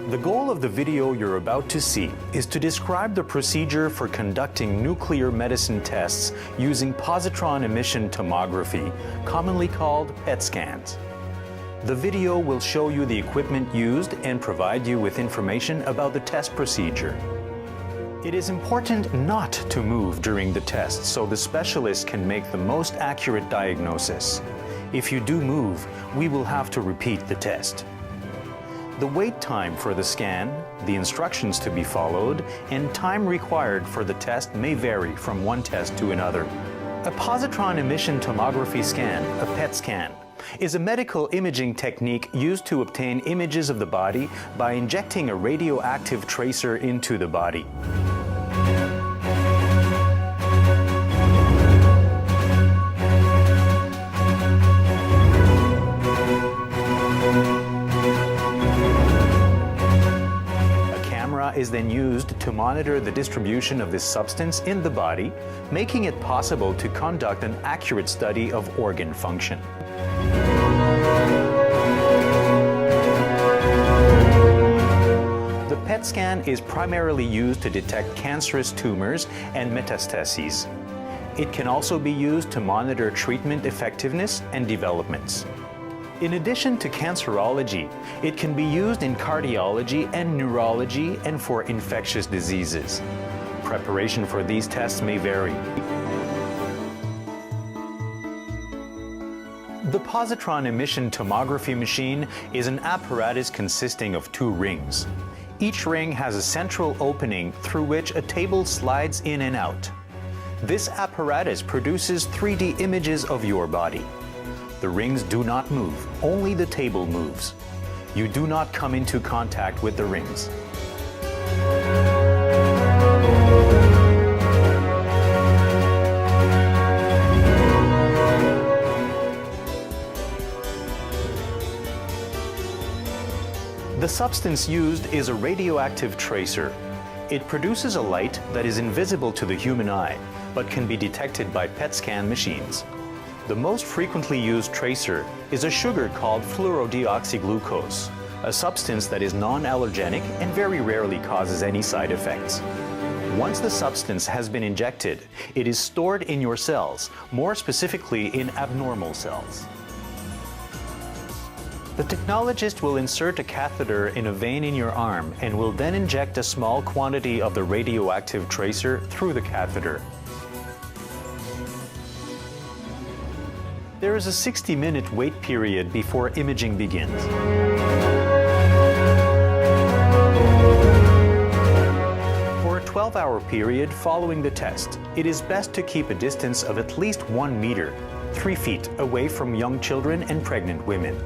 The goal of the video you're about to see is to describe the procedure for conducting nuclear medicine tests using positron emission tomography, commonly called PET scans. The video will show you the equipment used and provide you with information about the test procedure. It is important not to move during the test so the specialist can make the most accurate diagnosis. If you do move, we will have to repeat the test. The wait time for the scan, the instructions to be followed, and time required for the test may vary from one test to another. A positron emission tomography scan, a PET scan, is a medical imaging technique used to obtain images of the body by injecting a radioactive tracer into the body. Is then used to monitor the distribution of this substance in the body, making it possible to conduct an accurate study of organ function. The PET scan is primarily used to detect cancerous tumors and metastases. It can also be used to monitor treatment effectiveness and developments. In addition to cancerology, it can be used in cardiology and neurology and for infectious diseases. Preparation for these tests may vary. The positron emission tomography machine is an apparatus consisting of two rings. Each ring has a central opening through which a table slides in and out. This apparatus produces 3D images of your body. The rings do not move, only the table moves. You do not come into contact with the rings. The substance used is a radioactive tracer. It produces a light that is invisible to the human eye, but can be detected by PET scan machines. The most frequently used tracer is a sugar called fluorodeoxyglucose, a substance that is non-allergenic and very rarely causes any side effects. Once the substance has been injected, it is stored in your cells, more specifically in abnormal cells. The technologist will insert a catheter in a vein in your arm and will then inject a small quantity of the radioactive tracer through the catheter. There is a 60-minute wait period before imaging begins. For a 12-hour period following the test, it is best to keep a distance of at least 1 meter, 3 feet, away from young children and pregnant women.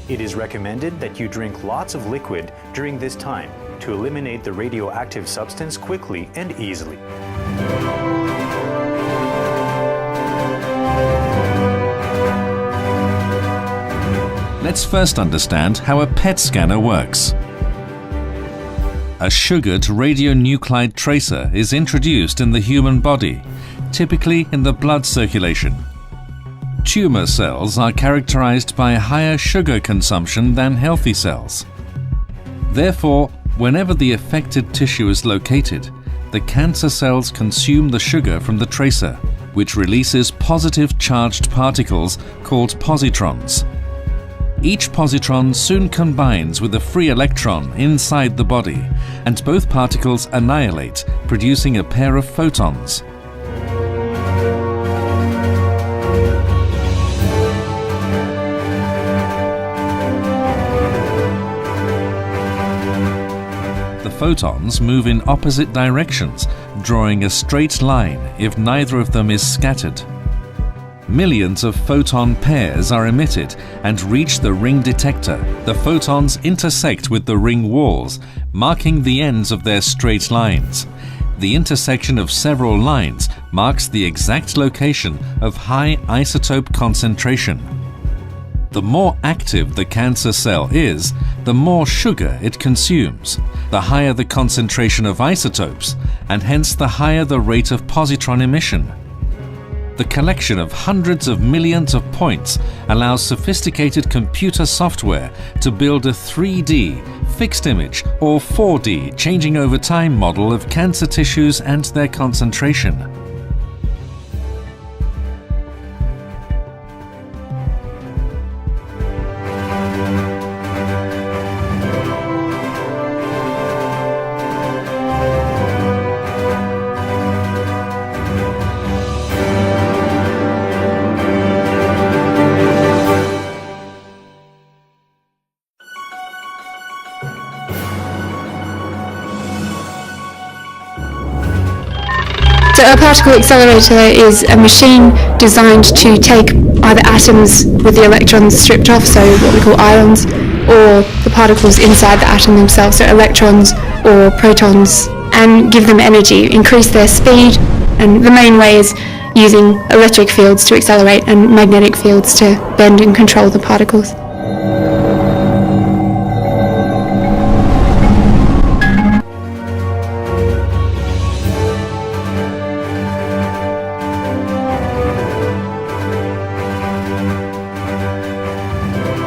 It is recommended that you drink lots of liquid during this time to eliminate the radioactive substance quickly and easily. Let's first understand how a PET scanner works. A sugared radionuclide tracer is introduced in the human body, typically in the blood circulation. Tumor cells are characterized by higher sugar consumption than healthy cells. Therefore, whenever the affected tissue is located, the cancer cells consume the sugar from the tracer, which releases positive charged particles called positrons. Each positron soon combines with a free electron inside the body, and both particles annihilate, producing a pair of photons. The photons move in opposite directions, drawing a straight line if neither of them is scattered. Millions of photon pairs are emitted and reach the ring detector. The photons intersect with the ring walls, marking the ends of their straight lines. The intersection of several lines marks the exact location of high isotope concentration. The more active the cancer cell is, the more sugar it consumes, the higher the concentration of isotopes, and hence the higher the rate of positron emission. The collection of hundreds of millions of points allows sophisticated computer software to build a 3D, fixed image or 4D changing over time model of cancer tissues and their concentration. So a particle accelerator is a machine designed to take either atoms with the electrons stripped off, so what we call ions, or the particles inside the atom themselves, so electrons or protons, and give them energy, increase their speed, and the main way is using electric fields to accelerate and magnetic fields to bend and control the particles.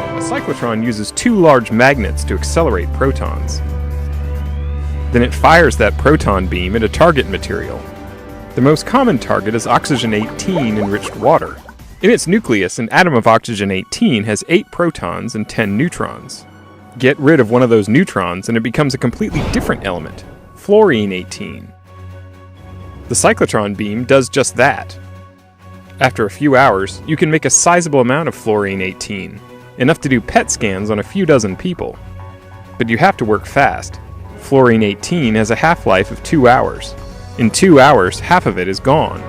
A cyclotron uses two large magnets to accelerate protons. Then it fires that proton beam at a target material. The most common target is oxygen-18 enriched water. In its nucleus, an atom of oxygen-18 has 8 protons and 10 neutrons. Get rid of one of those neutrons and it becomes a completely different element, fluorine-18. The cyclotron beam does just that. After a few hours, you can make a sizable amount of fluorine-18, enough to do PET scans on a few dozen people. But you have to work fast. Fluorine-18 has a half-life of 2 hours. In 2 hours, half of it is gone.